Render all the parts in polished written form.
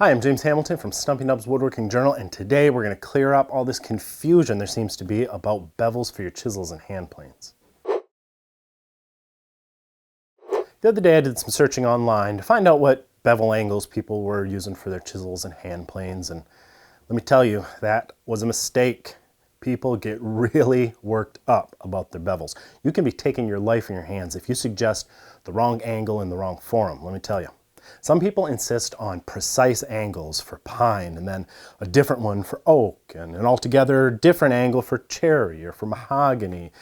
Hi, I'm James Hamilton from Stumpy Nubs Woodworking Journal, and today we're going to clear up all this confusion there seems to be about bevels for your chisels and hand planes. The other day I did some searching online to find out what bevel angles people were using for their chisels and hand planes, and let me tell you, that was a mistake. People get really worked up about their bevels. You can be taking your life in your hands if you suggest the wrong angle in the wrong forum, let me tell you. Some people insist on precise angles for pine and then a different one for oak and an altogether different angle for cherry or for mahogany.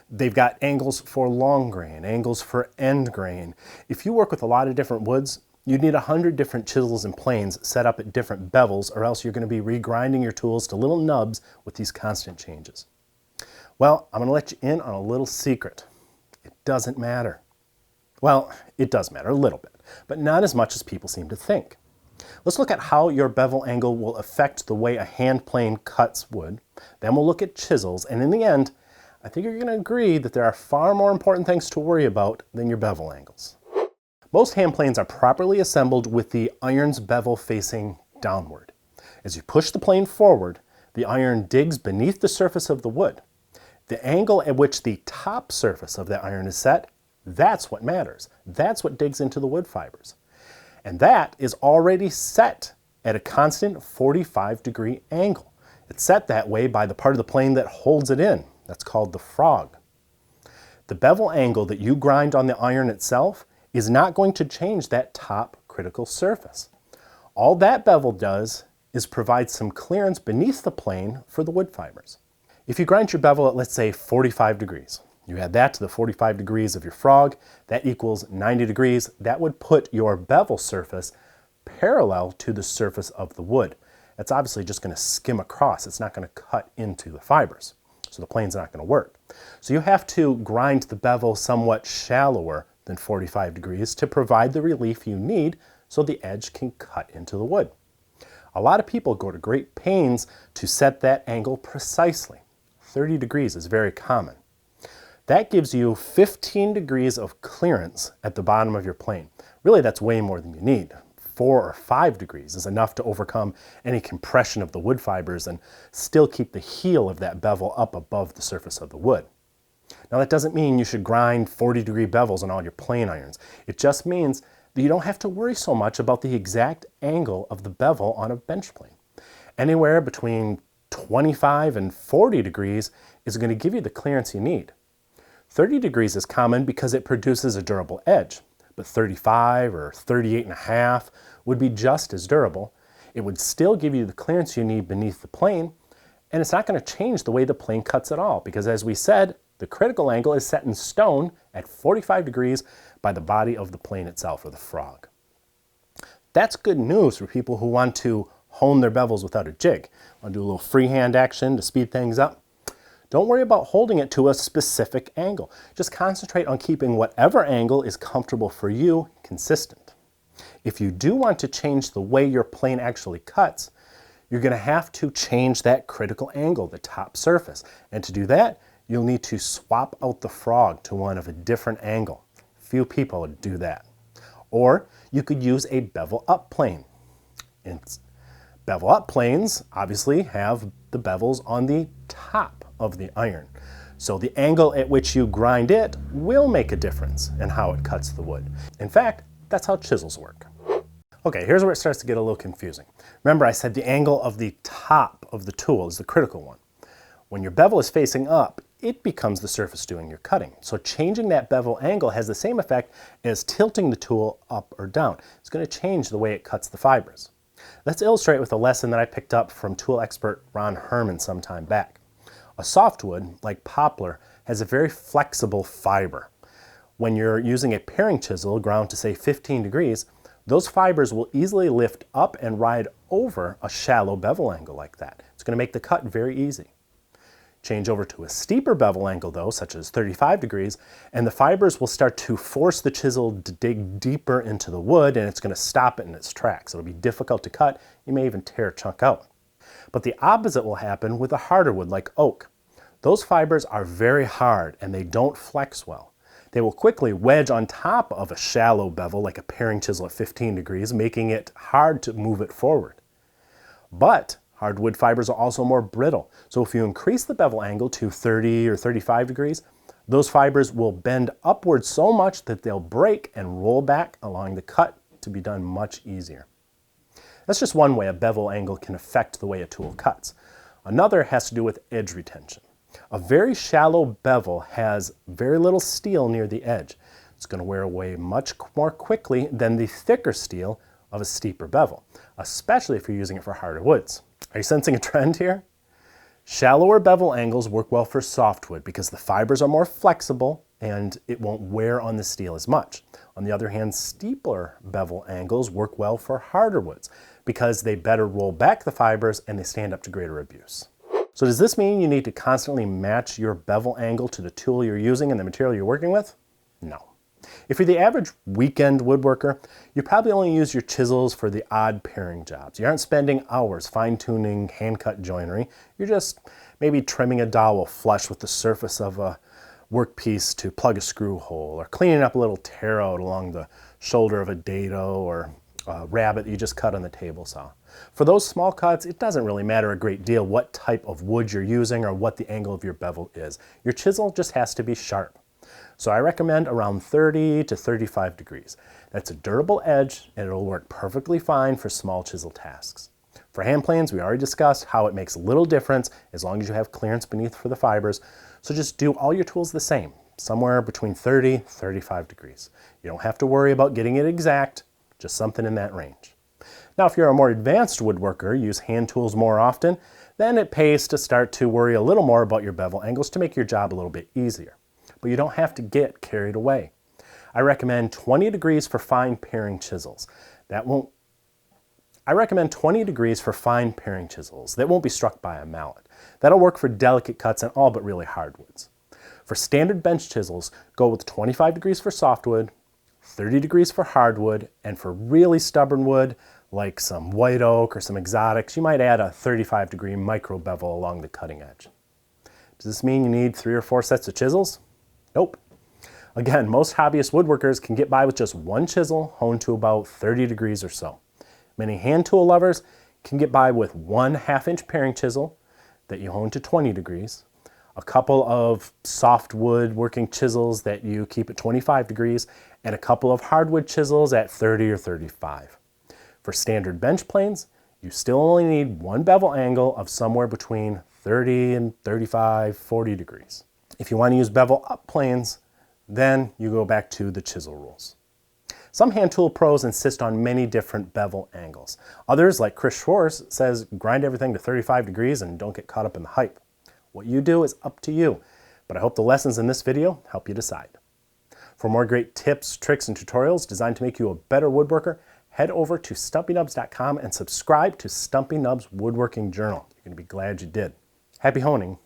They've got angles for long grain, angles for end grain. If you work with a lot of different woods, you'd need 100 different chisels and planes set up at different bevels, or else you're going to be regrinding your tools to little nubs with these constant changes. Well, I'm going to let you in on a little secret. It doesn't matter. Well, it does matter a little bit, but not as much as people seem to think. Let's look at how your bevel angle will affect the way a hand plane cuts wood. Then we'll look at chisels, and in the end, I think you're going to agree that there are far more important things to worry about than your bevel angles. Most hand planes are properly assembled with the iron's bevel facing downward. As you push the plane forward, the iron digs beneath the surface of the wood. The angle at which the top surface of the iron is set, that's what matters. That's what digs into the wood fibers. And that is already set at a constant 45-degree angle. It's set that way by the part of the plane that holds it in. That's called the frog. The bevel angle that you grind on the iron itself is not going to change that top critical surface. All that bevel does is provide some clearance beneath the plane for the wood fibers. If you grind your bevel at, let's say, 45 degrees, you add that to the 45 degrees of your frog, that equals 90 degrees. That would put your bevel surface parallel to the surface of the wood. That's obviously just going to skim across. It's not going to cut into the fibers. So the plane's not going to work. So you have to grind the bevel somewhat shallower than 45 degrees to provide the relief you need so the edge can cut into the wood. A lot of people go to great pains to set that angle precisely. 30 degrees is very common. That gives you 15 degrees of clearance at the bottom of your plane. Really, that's way more than you need. 4 or 5 degrees is enough to overcome any compression of the wood fibers and still keep the heel of that bevel up above the surface of the wood. Now, that doesn't mean you should grind 40-degree bevels on all your plane irons. It just means that you don't have to worry so much about the exact angle of the bevel on a bench plane. Anywhere between 25 and 40 degrees is going to give you the clearance you need. 30 degrees is common because it produces a durable edge, but 35 or 38.5 would be just as durable. It would still give you the clearance you need beneath the plane, and it's not going to change the way the plane cuts at all, because as we said, the critical angle is set in stone at 45 degrees by the body of the plane itself, or the frog. That's good news for people who want to hone their bevels without a jig. Want to do a little freehand action to speed things up? Don't worry about holding it to a specific angle. Just concentrate on keeping whatever angle is comfortable for you consistent. If you do want to change the way your plane actually cuts, you're going to have to change that critical angle, the top surface. And to do that, you'll need to swap out the frog to one of a different angle. Few people would do that. Or you could use a bevel up plane. Bevel up planes obviously have the bevels on the top of the iron. So the angle at which you grind it will make a difference in how it cuts the wood. In fact, that's how chisels work. Okay, here's where it starts to get a little confusing. Remember, I said the angle of the top of the tool is the critical one. When your bevel is facing up, it becomes the surface doing your cutting. So changing that bevel angle has the same effect as tilting the tool up or down. It's going to change the way it cuts the fibers. Let's illustrate with a lesson that I picked up from tool expert Ron Herman some time back. A softwood, like poplar, has a very flexible fiber. When you're using a paring chisel ground to say 15 degrees, those fibers will easily lift up and ride over a shallow bevel angle like that. It's going to make the cut very easy. Change over to a steeper bevel angle though, such as 35 degrees, and the fibers will start to force the chisel to dig deeper into the wood, and it's going to stop it in its tracks. It'll be difficult to cut. You may even tear a chunk out. But the opposite will happen with a harder wood like oak. Those fibers are very hard and they don't flex well. They will quickly wedge on top of a shallow bevel like a paring chisel at 15 degrees, making it hard to move it forward. But hardwood fibers are also more brittle, so if you increase the bevel angle to 30 or 35 degrees, those fibers will bend upward so much that they'll break and roll back, allowing the cut to be done much easier. That's just one way a bevel angle can affect the way a tool cuts. Another has to do with edge retention. A very shallow bevel has very little steel near the edge. It's going to wear away much more quickly than the thicker steel of a steeper bevel, especially if you're using it for harder woods. Are you sensing a trend here? Shallower bevel angles work well for softwood because the fibers are more flexible and it won't wear on the steel as much. On the other hand, steeper bevel angles work well for harder woods because they better roll back the fibers and they stand up to greater abuse. So does this mean you need to constantly match your bevel angle to the tool you're using and the material you're working with? No. If you're the average weekend woodworker, you probably only use your chisels for the odd paring jobs. You aren't spending hours fine-tuning hand-cut joinery. You're just maybe trimming a dowel flush with the surface of a workpiece to plug a screw hole, or cleaning up a little tear out along the shoulder of a dado or a rabbit that you just cut on the table saw. For those small cuts, it doesn't really matter a great deal what type of wood you're using or what the angle of your bevel is. Your chisel just has to be sharp. So I recommend around 30 to 35 degrees. That's a durable edge and it'll work perfectly fine for small chisel tasks. For hand planes, we already discussed how it makes little difference as long as you have clearance beneath for the fibers. So just do all your tools the same, somewhere between 30 and 35 degrees. You don't have to worry about getting it exact, just something in that range. Now, if you're a more advanced woodworker, use hand tools more often, then it pays to start to worry a little more about your bevel angles to make your job a little bit easier. But you don't have to get carried away. I recommend 20 degrees for fine paring chisels. I recommend 20 degrees for fine paring chisels that won't be struck by a mallet. That'll work for delicate cuts and all but really hardwoods. For standard bench chisels, go with 25 degrees for softwood, 30 degrees for hardwood, and for really stubborn wood, like some white oak or some exotics, you might add a 35-degree micro bevel along the cutting edge. Does this mean you need 3 or 4 sets of chisels? Nope. Again, most hobbyist woodworkers can get by with just one chisel honed to about 30 degrees or so. Many hand tool lovers can get by with one 1/2-inch paring chisel that you hone to 20 degrees, a couple of softwood working chisels that you keep at 25 degrees, and a couple of hardwood chisels at 30 or 35. For standard bench planes, you still only need one bevel angle of somewhere between 30 and 35, 40 degrees. If you want to use bevel up planes, then you go back to the chisel rules. Some hand tool pros insist on many different bevel angles. Others, like Chris Schwartz, says grind everything to 35 degrees and don't get caught up in the hype. What you do is up to you, but I hope the lessons in this video help you decide. For more great tips, tricks, and tutorials designed to make you a better woodworker, head over to stumpynubs.com and subscribe to Stumpy Nubs Woodworking Journal. You're going to be glad you did. Happy honing!